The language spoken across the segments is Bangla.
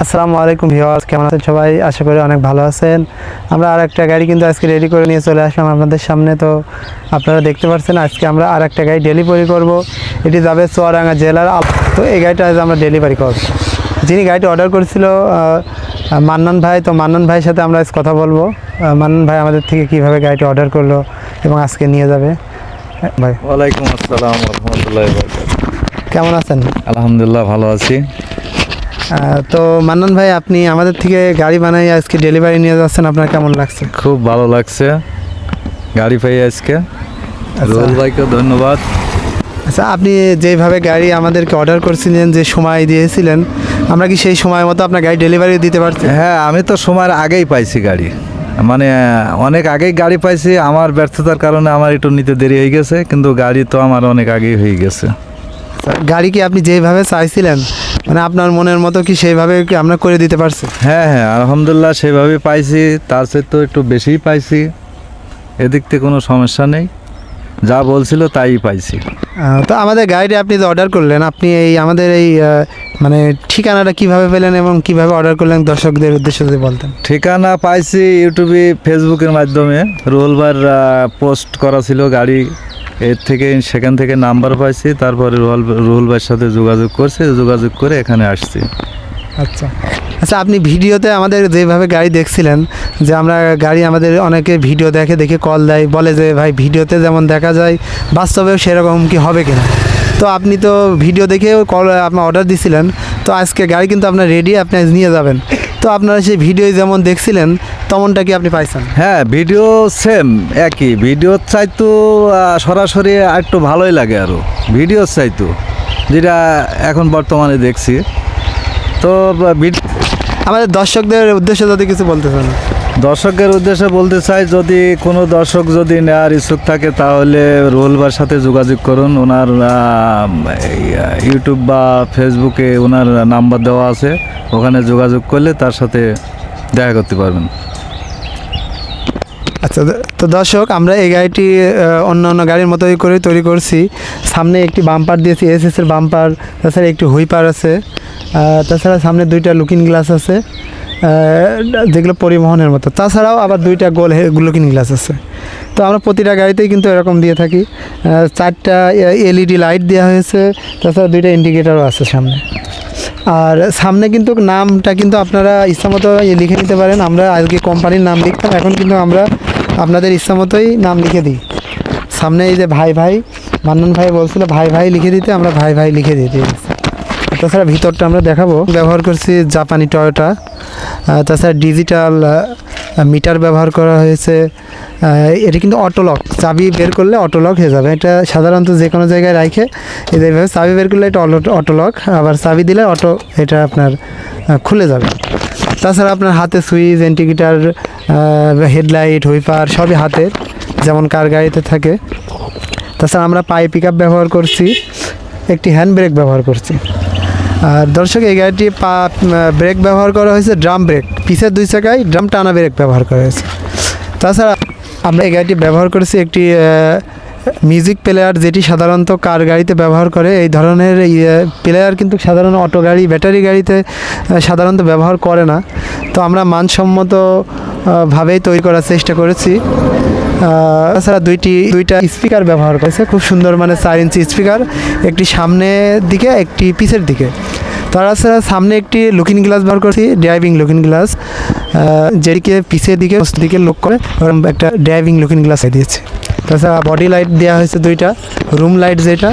আসসালামু আলাইকুম ভিউয়ার্স, কেমন আছেন সবাই? আশা করি অনেক ভালো আছেন। আমরা আরেকটা গাড়ি কিন্তু আজকে রেডি করে নিয়ে চলে আসলাম আপনাদের সামনে। তো আপনারা দেখতে পাচ্ছেন আজকে আমরা আরেকটা গাড়ি ডেলিভারি করব। এটি যাবে চুয়াডাঙ্গা জেলার। তো এই গাড়িটা আজ আমরা ডেলিভারি করব। যিনি গাড়িটি অর্ডার করেছিল মান্নান ভাই। তো মান্নান ভাইয়ের সাথে আমরা আজ কথা বলবো। মান্নান ভাই আমাদের থেকে কিভাবে গাড়িটি অর্ডার করলো এবং আজকে নিয়ে যাবে। ভাই ওয়ালাইকুম আসসালাম রহমতুল্লাহ। কেমন আছেন? আলহামদুলিল্লাহ ভালো আছি। তো মান্নান ভাই, আপনি আমাদের থেকে গাড়ি বানাই আজকে ডেলিভারি নিয়ে যাচ্ছেন, আপনার কেমন লাগছে? খুব ভালো লাগছে গাড়ি পেয়ে আজকে। রুহুল ভাইকে ধন্যবাদ। আচ্ছা, আপনি যেভাবে গাড়ি আমাদেরকে অর্ডার করছিলেন, যে সময় দিয়েছিলেন, আমরা কি সেই সময় মতো আপনার গাড়ি ডেলিভারি দিতে পারছি? হ্যাঁ, আমি তো সময়ের আগেই পাইছি গাড়ি, মানে অনেক আগেই গাড়ি পাইছি। আমার ব্যর্থতার কারণে আমার একটু নিতে দেরি হয়ে গেছে, কিন্তু গাড়ি তো আমার অনেক আগেই হয়ে গেছে। গাড়ি কি আপনি যেভাবে চাইছিলেন, মানে আপনার মনের মতো কি সেইভাবে কি আমরা করে দিতে পারছি? হ্যাঁ হ্যাঁ, আলহামদুলিল্লাহ সেভাবে পাইছি। তার চেয়ে তো একটু বেশিই পাইছি, এদিক থেকে কোনো সমস্যা নেই। যা বলছিল তাই পাইছি। তো আমাদের গাড়িটা আপনি যে অর্ডার করলেন, আপনি এই আমাদের এই মানে ঠিকানাটা কিভাবে পেলেন এবং কিভাবে অর্ডার করলেন দর্শকদের উদ্দেশ্যে যদি বলতেন। ঠিকানা পাইছি ইউটিউবে, ফেসবুকের মাধ্যমে। রুহুল ভাইয়ের পোস্ট করা ছিল গাড়ি, এর থেকে সেখান থেকে নাম্বার পাইছি। তারপরে রুহুল ভাইয়ের সাথে যোগাযোগ করছি, যোগাযোগ করে এখানে আসছি। আচ্ছা আচ্ছা, আপনি ভিডিওতে আমাদের যেভাবে গাড়ি দেখছিলেন, যে আমরা গাড়ি আমাদের অনেকে ভিডিও দেখে কল দেয়, বলে যে ভাই ভিডিওতে যেমন দেখা যায় বাস্তবেও সেরকম কি হবে কিনা। তো আপনি তো ভিডিও দেখেও কল আপনার অর্ডার দিছিলেন। তো আজকে গাড়ি কিন্তু আপনার রেডি, আপনি আজ নিয়ে যাবেন। তো আপনারা সেই ভিডিও যেমন দেখছিলেন তেমনটা কি আপনি পাইছেন? হ্যাঁ, ভিডিও সেম একই। ভিডিওর চাইতো সরাসরি একটু ভালোই লাগে আরও, ভিডিওর চাইতো, যেটা এখন বর্তমানে দেখছি। তো আমাদের দর্শকদের উদ্দেশ্যে যদি কিছু বলতে চান। দর্শকের উদ্দেশ্যে বলতে চাই, যদি কোনো দর্শক যদি নেওয়ার ইচ্ছুক থাকে তাহলে রুহুল ভাইয়ের সাথে যোগাযোগ করুন। ওনার ইউটিউব বা ফেসবুকে ওনার নাম্বার দেওয়া আছে, ওখানে যোগাযোগ করলে তার সাথে দেখা করতে পারবেন। আচ্ছা, তো দর্শক, আমরা এই গাড়িটি অন্য গাড়ির মতোই করে তৈরি করছি। সামনে একটি বাম্পার দিয়েছি, এসএসের বাম্পার, তাছাড়া একটি হুইপার আছে, তাছাড়া সামনে দুইটা লুকিং গ্লাস আছে, যেগুলো পরিবহনের মতো। তাছাড়াও আবার দুইটা গোল লুকিং গ্লাস আছে। তো আমরা প্রতিটা গাড়িতেই কিন্তু এরকম দিয়ে থাকি। 4টা এলইডি লাইট দেওয়া হয়েছে, তাছাড়া 2টা ইন্ডিকেটারও আছে সামনে। আর সামনে কিন্তু নামটা কিন্তু আপনারা ইচ্ছামতো লিখে নিতে পারেন। আমরা আজকে কোম্পানির নাম লিখতাম, এখন কিন্তু আমরা আপনাদের ইচ্ছামতোই নাম লিখে দিই। সামনে এই যে ভাই মান্নান ভাই বলছিল ভাই লিখে দিতে, আমরা ভাই লিখে দিয়ে দিয়েছি। তাছাড়া ভিতরটা আমরা দেখাবো। ব্যবহার করছি জাপানি টয়োটা, তাছাড়া ডিজিটাল মিটার ব্যবহার করা হয়েছে। এটা কিন্তু অটোলক, চাবি বের করলে অটোলক হয়ে যাবে। এটা সাধারণত যে কোনো জায়গায় রাখে এইভাবে চাবি বের করলে এটা অটোলক, আবার চাবি দিলে এটা আপনার খুলে যাবে। তাছাড়া আপনার হাতে সুইচ, ইন্ডিকেটার, হেডলাইট, হুইপার সবই হাতের, যেমন কার গাড়িতে থাকে। তাছাড়া আমরা পিক আপ ব্যবহার করছি, একটি হ্যান্ড ব্রেক ব্যবহার করছি। আর দর্শক, এই গাড়িটি ব্রেক ব্যবহার করা হয়েছে ড্রাম ব্রেক, পিছের 2 চাকায় ড্রাম টানা ব্রেক ব্যবহার করা হয়েছে। তাছাড়া আমরা এই গাড়িটি ব্যবহার করেছি একটি মিউজিক প্লেয়ার, যেটি সাধারণত কার গাড়িতে ব্যবহার করে। এই ধরনের প্লেয়ার কিন্তু সাধারণ অটো গাড়ি, ব্যাটারি গাড়িতে সাধারণত ব্যবহার করে না। তো আমরা মানসম্মত ভাবেই তৈরি করার চেষ্টা করেছি। তাছাড়া দুইটা স্পিকার ব্যবহার করেছে, খুব সুন্দর, মানে 4 ইঞ্চি স্পিকার, একটি সামনের দিকে একটি পিছের দিকে। তাছাড়া সামনে একটি লুকিং গ্লাস ব্যবহার করছি, ড্রাইভিং লুকিং গ্লাস, যেটিকে পিছের দিকে লক করে একটা ড্রাইভিং লুকিং গ্লাস দিয়েছে। তাছাড়া বডি লাইট দেওয়া হয়েছে 2টা, রুম লাইট যেটা,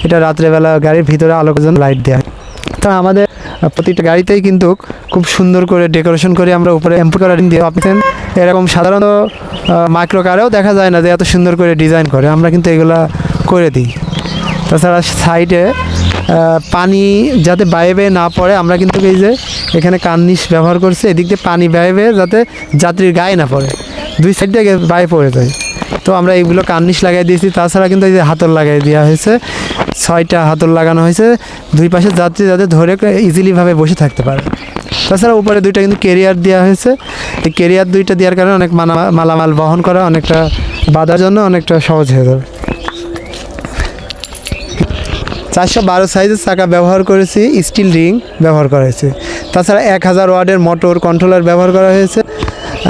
এটা রাত্রেবেলা গাড়ির ভিতরে আলোকের জন্য লাইট দেওয়া হয়। তা আমাদের প্রতিটা গাড়িতেই কিন্তু খুব সুন্দর করে ডেকোরেশন করে আমরা উপরে এম্পোকারিং দিয়ে পাচ্ছেন। এরকম সাধারণত মাইক্রো কারেও দেখা যায় না যে এত সুন্দর করে ডিজাইন করে, আমরা কিন্তু এগুলা করে দিই। তাছাড়া সাইডে পানি যাতে বাইরে না পড়ে, আমরা কিন্তু এই যে এখানে কার্নিশ ব্যবহার করছি, এদিক দিয়ে পানি বাইরে যাতে যাত্রীর গায়ে না পড়ে, 2 সাইড দিয়ে বাইরে পড়ে যায়। তো আমরা এইগুলো কার্নিশ লাগাই দিয়েছি। তাছাড়া কিন্তু এই যে হাতল লাগাই দেওয়া হয়েছে, 6টা হাতল লাগানো হয়েছে, 2 পাশে যাত্রী যাতে ধরে ইজিলিভাবে বসে থাকতে পারে। তাছাড়া উপরে 2টা কিন্তু কেরিয়ার দেওয়া হয়েছে। এই কেরিয়ার 2টা দেওয়ার কারণে অনেক মালামাল বহন করা অনেকটা বাধার জন্য অনেকটা সহজ হয়ে যাবে। 412 সাইজের চাকা ব্যবহার করেছি, স্টিল রিং ব্যবহার করা হয়েছে। তাছাড়া 1000 ওয়াটের মোটর কন্ট্রোলার ব্যবহার করা হয়েছে,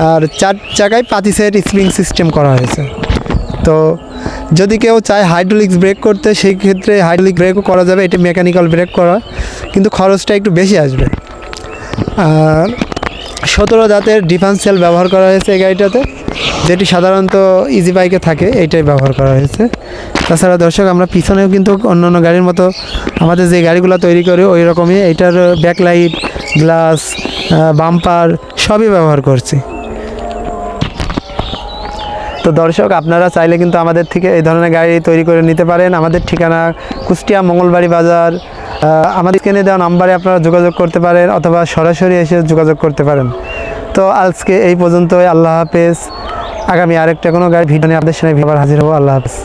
আর 4 চাকায় 5 সেট স্প্রিং সিস্টেম করা হয়েছে। তো যদি কেউ চায় হাইড্রোলিক্স ব্রেক করতে, সেই ক্ষেত্রে হাইড্রোলিক ব্রেকও করা যাবে, এটা মেকানিক্যাল ব্রেক করা, কিন্তু খরচটা একটু বেশি আসবে। আর 17 জাতের ডিফারেন্সিয়াল ব্যবহার করা হয়েছে এই গাড়িটাতে, যেটি সাধারণত ইজি বাইকে থাকে, এইটাই ব্যবহার করা হয়েছে। তাছাড়া দর্শক, আমরা পিছনেও কিন্তু অন্যান্য গাড়ির মতো আমাদের যে গাড়িগুলো তৈরি করি ওই রকমই এইটার ব্যাকলাইট, গ্লাস, বাম্পার সবই ব্যবহার করছি। তো দর্শক, আপনারা চাইলে কিন্তু আমাদের থেকে এই ধরনের গাড়ি তৈরি করে নিতে পারেন। আমাদের ঠিকানা কুষ্টিয়া মঙ্গলবাড়ি বাজার। আমাদের স্ক্রিনে দেওয়া নাম্বারে আপনারা যোগাযোগ করতে পারেন, অথবা সরাসরি এসে যোগাযোগ করতে পারেন। তো আজকে এই পর্যন্তই। আল্লাহ হাফেজ। আগামী আরেকটা কোনো গাড়ি ভিডিও নিয়ে আপনাদের সামনে আবার হাজির হবো। আল্লাহ হাফেজ।